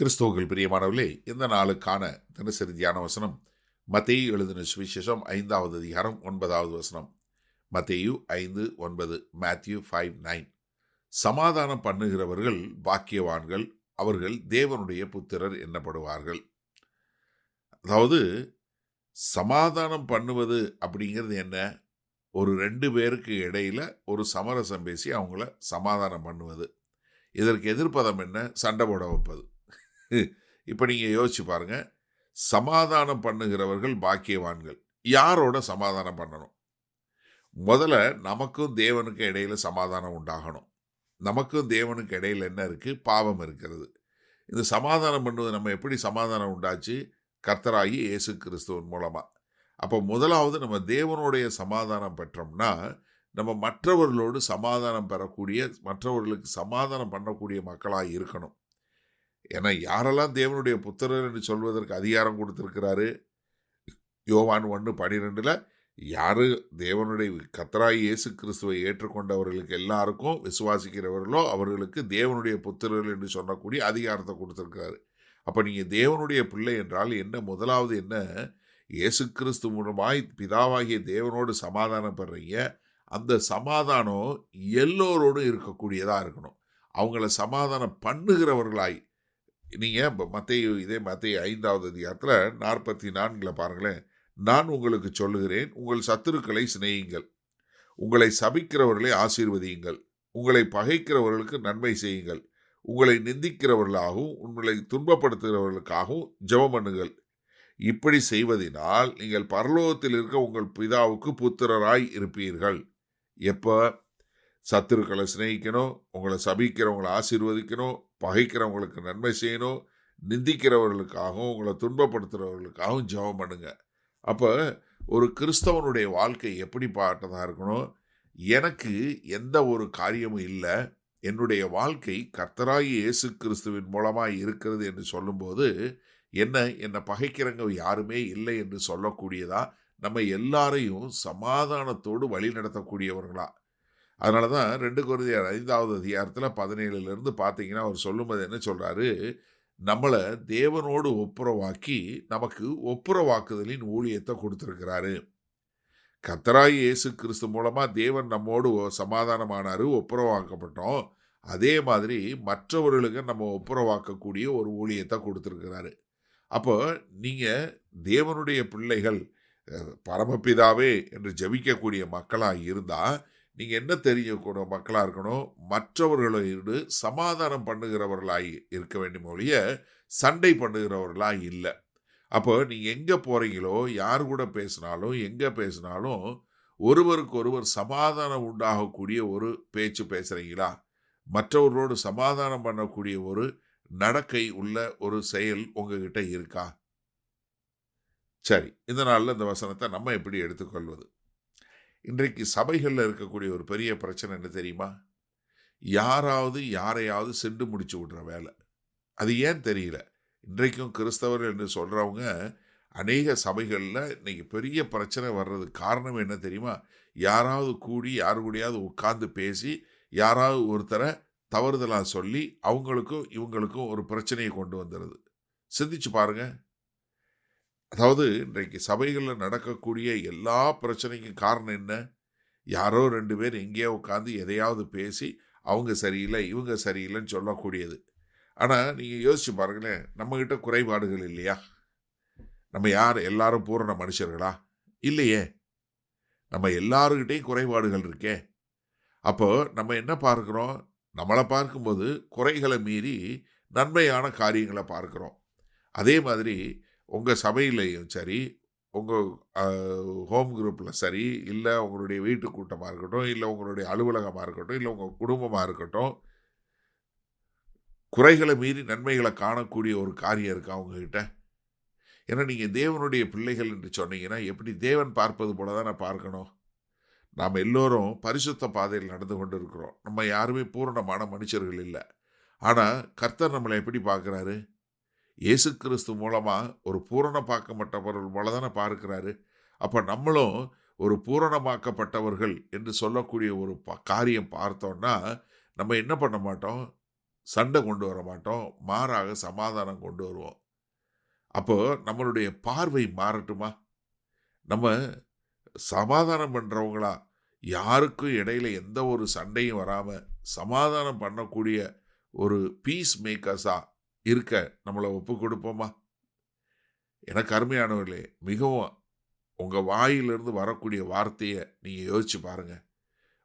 கிறிஸ்துவுக்குள் பிரியமானவர்களே, இந்த நாளுக்கான தினசரி தியான வசனம் மத்தேயு எழுதின சுவிசேஷம் 5வது அதிகாரம் 9வது வசனம். மத்தேயு 5:9, மேத்யூ 5:9. சமாதானம் பண்ணுகிறவர்கள் பாக்கியவான்கள், அவர்கள் தேவனுடைய புத்திரர் என்னப்படுவார்கள். அதாவது சமாதானம் பண்ணுவது அப்படிங்கிறது என்ன? ஒரு 2 பேருக்கு இடையில ஒரு சமரசம் பேசி அவங்கள சமாதானம் பண்ணுவது. இதற்கு எதிர்ப்பதம் என்ன? சண்டை போட வைப்பது. இப்போ நீங்கள் யோசிச்சு பாருங்க. சமாதானம் பண்ணுகிறவர்கள் பாக்கியவான்கள். யாரோட சமாதானம் பண்ணணும்? முதல்ல நமக்கும் தேவனுக்கும் இடையில சமாதானம் உண்டாகணும். நமக்கும் தேவனுக்கு இடையில என்ன இருக்கு? பாவம் இருக்கிறது. இந்த சமாதானம் பண்ணுவது நம்ம எப்படி சமாதானம் உண்டாச்சு? கர்த்தராகி இயேசு கிறிஸ்துவின் மூலமா. அப்போ முதலாவது நம்ம தேவனுடைய சமாதானம் பெற்றோம்னா நம்ம மற்றவர்களோடு சமாதானம் பெறக்கூடிய, மற்றவர்களுக்கு சமாதானம் பண்ணக்கூடிய மக்களாக இருக்கணும். ஏன்னா யாரெல்லாம் தேவனுடைய புத்திரர் என்று சொல்வதற்கு அதிகாரம் கொடுத்திருக்கிறாரு? யோவான் 1:12 யாரு தேவனுடைய கர்த்தராகிய இயேசு கிறிஸ்துவை ஏற்றுக்கொண்டவர்களுக்கு எல்லாருக்கும் விசுவாசிக்கிறவர்களோ அவர்களுக்கு தேவனுடைய புத்திரர்கள் என்று சொல்லக்கூடிய அதிகாரத்தை கொடுத்திருக்கிறாரு. அப்போ நீங்கள் தேவனுடைய பிள்ளை என்றால் என்ன? முதலாவது என்ன? இயேசு கிறிஸ்து மூலமாய் பிதாவாகிய தேவனோடு சமாதானம் பெறீங்க. அந்த சமாதானம் எல்லோரோடும் இருக்கக்கூடியதாக இருக்கணும். அவங்கள சமாதானம் பண்ணுகிறவர்களாய் நீங்கள் மத்தேயு 5வது அதிகாரத்தில் 44 பாருங்களேன். நான் உங்களுக்கு சொல்லுகிறேன், உங்கள் சத்துருக்களை சிநேகியுங்கள், உங்களை சபிக்கிறவர்களை ஆசீர்வதியுங்கள், உங்களை பகைக்கிறவர்களுக்கு நன்மை செய்யுங்கள், உங்களை நிந்திக்கிறவர்களாகவும் உங்களை துன்பப்படுத்துகிறவர்களுக்காகவும் ஜெபம் பண்ணுங்கள். இப்படி செய்வதனால் நீங்கள் பரலோகத்தில் இருக்க உங்கள் பிதாவுக்கு புத்திரராய் இருப்பீர்கள். எப்போ? சத்துருக்களை சிநேகிக்கணும், உங்களை சபிக்கிறவங்களை ஆசீர்வதிக்கணும், பகைக்கிறவங்களுக்கு நன்மை செய்யணும், நிந்திக்கிறவர்களுக்காகவும் உங்களை துன்பப்படுத்துகிறவர்களுக்காகவும் ஜெபம் பண்ணுங்க. அப்போ ஒரு கிறிஸ்தவனுடைய வாழ்க்கை எப்படி பாட்டதாக இருக்கணும்? எனக்கு எந்த ஒரு காரியமும் இல்லை, என்னுடைய வாழ்க்கை கர்த்தராகிய இயேசு கிறிஸ்துவின் மூலமாக இருக்கிறது என்று சொல்லும்போது என்னை பகைக்கிறவங்க யாருமே இல்லை என்று சொல்லக்கூடியதா நம்ம எல்லாரையும் சமாதானத்தோடு வழி நடத்தக்கூடியவர்களா. அதனால தான் 2 கொரிந்தியர் 5வது அதிகாரத்தில் 17 பார்த்தீங்கன்னா அவர் சொல்லும்போது என்ன சொல்கிறாரு? நம்மளை தேவனோடு ஒப்புரவாக்கி நமக்கு ஒப்புரவாக்குதலின் ஊழியத்தை கொடுத்துருக்கிறாரு. கர்த்தராகிய இயேசு கிறிஸ்து மூலமாக தேவன் நம்மோடு சமாதானமானார், ஒப்புரவாக்கப்பட்டோம். அதே மாதிரி மற்றவர்களுக்கு நம்ம ஒப்புரவாக்கக்கூடிய ஒரு ஊழியத்தை கொடுத்துருக்கிறாரு. அப்போ நீங்கள் தேவனுடைய பிள்ளைகள், பரமபிதாவே என்று ஜெபிக்கக்கூடிய மக்களாக இருந்தால் நீங்கள் என்ன தெரியக்கூடிய மக்களாக இருக்கணும்? மற்றவர்களோடு சமாதானம் பண்ணுகிறவர்களாய் இருக்க வேண்டும் ஒழிய சண்டை பண்ணுகிறவர்களாக இல்லை. அப்போ நீங்கள் எங்கே போகிறீங்களோ, யார் கூட பேசினாலும், எங்கே பேசினாலும் ஒருவருக்கு ஒருவர் சமாதானம் உண்டாகக்கூடிய ஒரு பேச்சு பேசுகிறீங்களா? மற்றவர்களோடு சமாதானம் பண்ணக்கூடிய ஒரு நடக்கை உள்ள ஒரு செயல் உங்ககிட்ட இருக்கா? சரி, இந்த நாளில் இந்த வசனத்தை நம்ம எப்படி எடுத்துக்கொள்வது? இன்றைக்கு சபைகளில் இருக்கக்கூடிய ஒரு பெரிய பிரச்சனை என்ன தெரியுமா? யாராவது யாரையாவது சென்று முடிச்சு விடுற வேலை. அது ஏன் தெரியல. இன்றைக்கும் கிறிஸ்தவர்கள் என்று சொல்கிறவங்க அநேக சபைகளில் இன்னைக்கு பெரிய பிரச்சனை வர்றதுக்கு காரணம் என்ன தெரியுமா? யாராவது கூடி யாரு கூடயாவது உட்கார்ந்து பேசி யாராவது ஒருத்தரை தவறுதலாக சொல்லி அவங்களுக்கும் இவங்களுக்கும் ஒரு பிரச்சனையை கொண்டு வந்துடுது. சிந்திச்சு பாருங்க. அதாவது இன்றைக்கு சபைகளில் நடக்கக்கூடிய எல்லா பிரச்சனைக்கும் காரணம் என்ன? யாரோ 2 பேர் எங்கேயோ உட்காந்து எதையாவது பேசி அவங்க சரியில்லை இவங்க சரியில்லைன்னு சொல்லக்கூடியது. ஆனால் நீங்கள் யோசிச்சு பாருங்களேன், நம்மகிட்ட குறைபாடுகள் இல்லையா? நம்ம எல்லாரும் பூரண மனுஷர்களா? இல்லையே. நம்ம எல்லாருக்கிட்டையும் குறைபாடுகள் இருக்கே. அப்போ நம்ம என்ன பார்க்குறோம்? நம்மளை பார்க்கும்போது குறைகளை மீறி நன்மையான காரியங்களை பார்க்குறோம். அதே மாதிரி உங்கள் சபையிலையும் சரி, உங்கள் ஹோம் குரூப்பில் சரி, இல்லை உங்களுடைய வீட்டு கூட்டமாக இருக்கட்டும், இல்லை உங்களுடைய அலுவலகமாக இருக்கட்டும், இல்லை உங்கள் குடும்பமாக இருக்கட்டும், குறைகளை மீறி நன்மைகளை காணக்கூடிய ஒரு காரியம் இருக்கா உங்ககிட்ட? ஏன்னா நீங்கள் தேவனுடைய பிள்ளைகள் என்று சொன்னீங்கன்னா எப்படி தேவன் பார்ப்பது போல தானே பார்க்கணும். நாம் எல்லோரும் பரிசுத்த பாதையில் நடந்து கொண்டு இருக்கிறோம். நம்ம யாருமே பூரணமான மனுஷர்கள் இல்லை. ஆனால் கர்த்தர் நம்மளை எப்படி பார்க்குறாரு? இயேசு கிறிஸ்து மூலமாக ஒரு பூரணமாக்கப்பட்டவர்கள் போல தானே பார்க்கிறாரு. அப்போ நம்மளும் ஒரு பூரணமாக்கப்பட்டவர்கள் என்று சொல்லக்கூடிய ஒரு காரியம் பார்த்தோன்னா நம்ம என்ன பண்ண மாட்டோம்? சண்டை கொண்டு வர மாட்டோம், மாறாக சமாதானம் கொண்டு வருவோம். அப்போ நம்மளுடைய பார்வை மாறட்டுமா? நம்ம சமாதானம் பண்றவங்களா, யாருக்கும் இடையில எந்த ஒரு சண்டையும் வராம சமாதானம் பண்ணக்கூடிய ஒரு பீஸ் மேக்கர்ஸா இருக்க நம்மளை ஒப்பு கொடுப்போமா? எனக்கு அருமையானவர்களே, மிகவும் உங்க வாயிலிருந்து வரக்கூடிய வார்த்தையை நீங்க யோசிச்சு பாருங்க.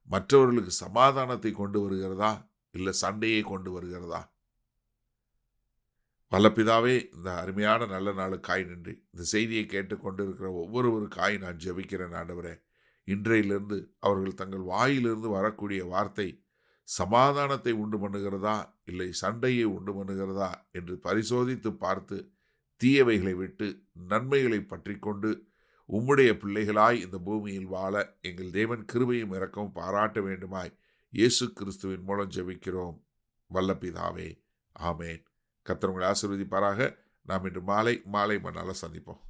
மற்றவர்களுக்கு சமாதானத்தை கொண்டு வருகிறதா, இல்ல சண்டையை கொண்டு வருகிறதா? வல்ல பிதாவே, இந்த அருமையான நல்ல நாளுக்காய் நன்றி. இந்த செய்தியை கேட்டுக்கொண்டு இருக்கிற ஒவ்வொருவருக்காய் நான் ஜெபிக்கிறேன் ஆண்டவரே. இன்றையிலிருந்து அவர்கள் தங்கள் வாயிலிருந்து வரக்கூடிய வார்த்தை சமாதானத்தை உண்டு பண்ணுகிறதா, இல்லை சண்டையை உண்டு பண்ணுகிறதா என்று பரிசோதித்து பார்த்து தீயவைகளை விட்டு நன்மைகளை பற்றி கொண்டு உம்முடைய பிள்ளைகளாய் இந்த பூமியில் வாழ எங்கள் தேவன் கிருபையும் இரக்கமும் பாராட்ட வேண்டுமாய் இயேசு கிறிஸ்துவின் மூலம் ஜெபிக்கிறோம் வல்ல பிதாவே. ஆமேன். கர்த்தர் உங்களை ஆசீர்வதிப்பாராக. நாம் இன்று மாலை மண்ணால சந்திப்போம்.